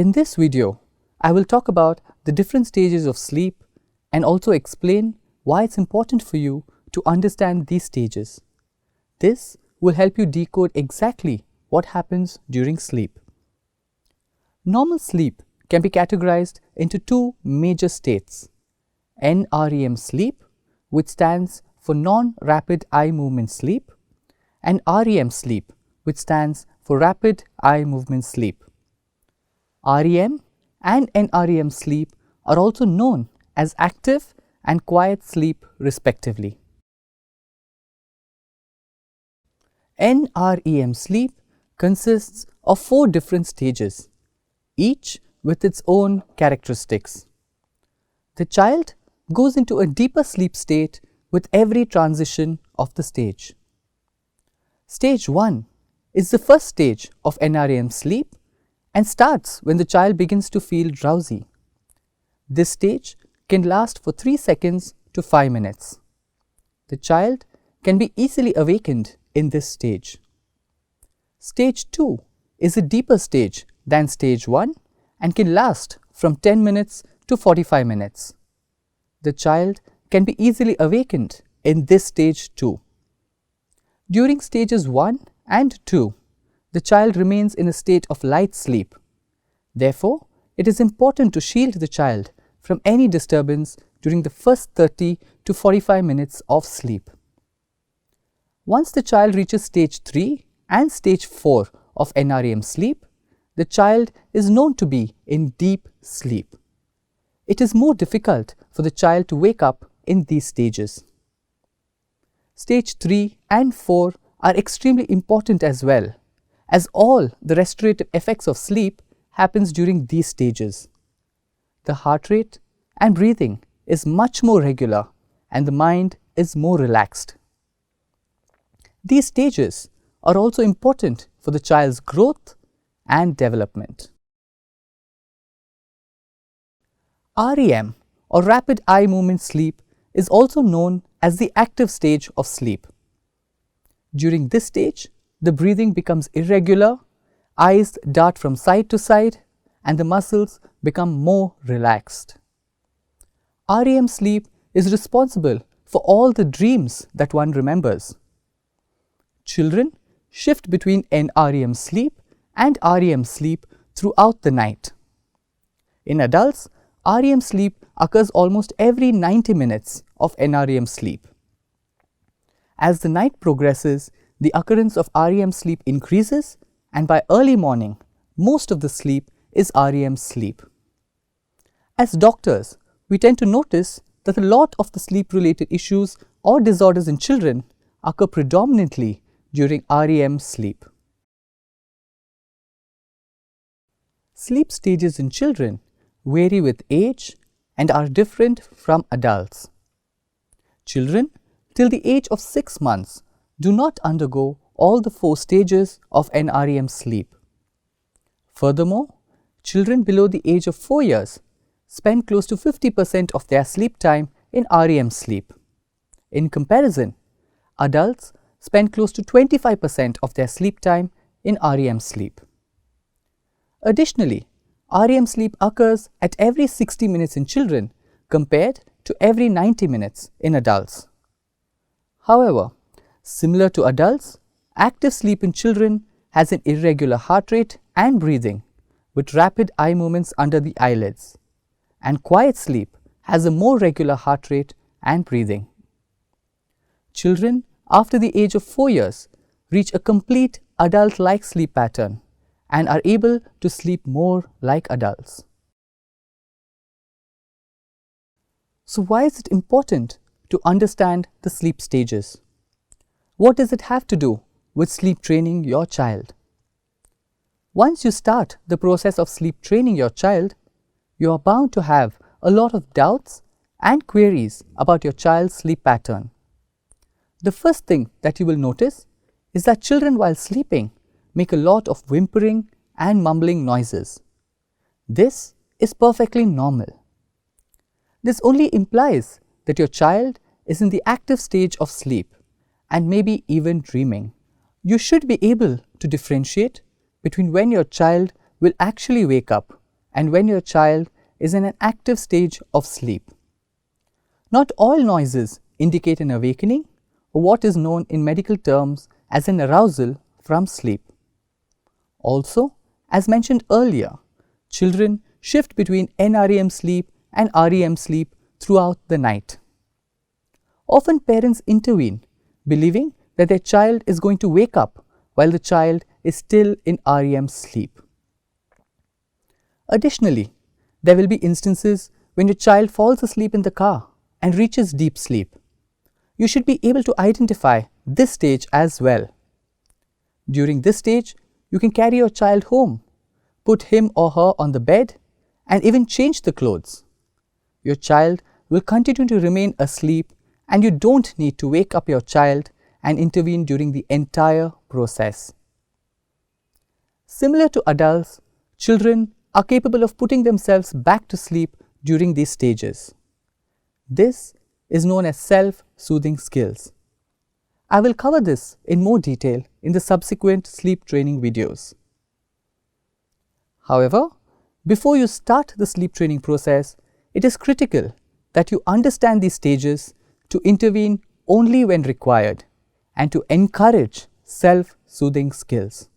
In this video, I will talk about the different stages of sleep and also explain why it's important for you to understand these stages. This will help you decode exactly what happens during sleep. Normal sleep can be categorized into two major states: NREM sleep, which stands for non-rapid eye movement sleep, and REM sleep, which stands for rapid eye movement sleep. REM and NREM sleep are also known as active and quiet sleep respectively. NREM sleep consists of 4 different stages, each with its own characteristics. The child goes into a deeper sleep state with every transition of the stage. Stage 1 is the first stage of NREM sleep and starts when the child begins to feel drowsy. This stage can last for 3 seconds to 5 minutes. The child can be easily awakened in this stage. Stage 2 is a deeper stage than stage 1 and can last from 10 minutes to 45 minutes. The child can be easily awakened in this stage too. During stages 1 and 2, the child remains in a state of light sleep. Therefore, it is important to shield the child from any disturbance during the first 30 to 45 minutes of sleep. Once the child reaches stage 3 and stage 4 of NREM sleep, the child is known to be in deep sleep. It is more difficult for the child to wake up in these stages. Stage 3 and 4 are extremely important as well, as all the restorative effects of sleep happens during these stages. The heart rate and breathing is much more regular and the mind is more relaxed. These stages are also important for the child's growth and development. REM, or rapid eye movement sleep, is also known as the active stage of sleep. During this stage, the breathing becomes irregular, eyes dart from side to side, and the muscles become more relaxed. REM sleep is responsible for all the dreams that one remembers. Children shift between NREM sleep and REM sleep throughout the night. In adults, REM sleep occurs almost every 90 minutes of NREM sleep. As the night progresses, the occurrence of REM sleep increases, and by early morning, most of the sleep is REM sleep. As doctors, we tend to notice that a lot of the sleep-related issues or disorders in children occur predominantly during REM sleep. Sleep stages in children vary with age and are different from adults. Children till the age of 6 months do not undergo all the 4 stages of NREM sleep. Furthermore, children below the age of 4 years spend close to 50% of their sleep time in REM sleep. In comparison, adults spend close to 25% of their sleep time in REM sleep. Additionally, REM sleep occurs at every 60 minutes in children compared to every 90 minutes in adults. However, similar to adults, active sleep in children has an irregular heart rate and breathing with rapid eye movements under the eyelids, and quiet sleep has a more regular heart rate and breathing. Children after the age of 4 years reach a complete adult-like sleep pattern and are able to sleep more like adults. So why is it important to understand the sleep stages? What does it have to do with sleep training your child? Once you start the process of sleep training your child, you are bound to have a lot of doubts and queries about your child's sleep pattern. The first thing that you will notice is that children while sleeping make a lot of whimpering and mumbling noises. This is perfectly normal. This only implies that your child is in the active stage of sleep and maybe even dreaming. You should be able to differentiate between when your child will actually wake up and when your child is in an active stage of sleep. Not all noises indicate an awakening or what is known in medical terms as an arousal from sleep. Also, as mentioned earlier, children shift between NREM sleep and REM sleep throughout the night. Often parents intervene, believing that their child is going to wake up while the child is still in REM sleep. Additionally, there will be instances when your child falls asleep in the car and reaches deep sleep. You should be able to identify this stage as well. During this stage, you can carry your child home, put him or her on the bed, and even change the clothes. Your child will continue to remain asleep, and you don't need to wake up your child and intervene during the entire process. Similar to adults, children are capable of putting themselves back to sleep during these stages. This is known as self-soothing skills. I will cover this in more detail in the subsequent sleep training videos. However, before you start the sleep training process, it is critical that you understand these stages to intervene only when required and to encourage self-soothing skills.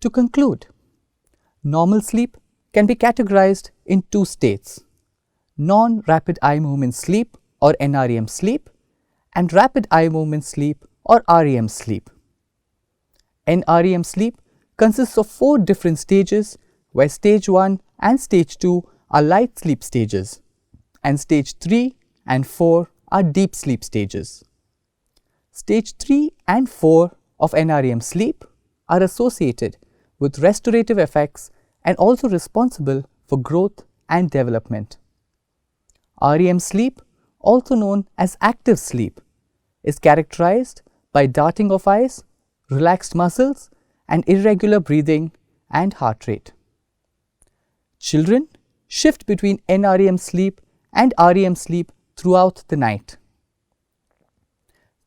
To conclude, normal sleep can be categorized in two states: non-rapid eye movement sleep or NREM sleep and rapid eye movement sleep or REM sleep. NREM sleep consists of 4 different stages, where stage 1 and stage 2 are light sleep stages and stage 3 and 4 are deep sleep stages. Stage 3 and 4 of NREM sleep are associated with restorative effects and also responsible for growth and development. REM sleep, also known as active sleep, is characterized by darting of eyes, relaxed muscles, and irregular breathing and heart rate. Children shift between NREM sleep and REM sleep throughout the night.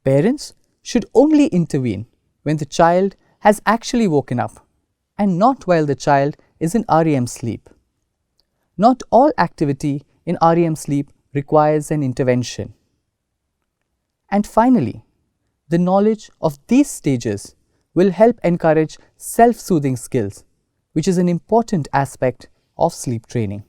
Parents should only intervene when the child has actually woken up and not while the child is in REM sleep. Not all activity in REM sleep requires an intervention. And finally, the knowledge of these stages will help encourage self-soothing skills, which is an important aspect of sleep training.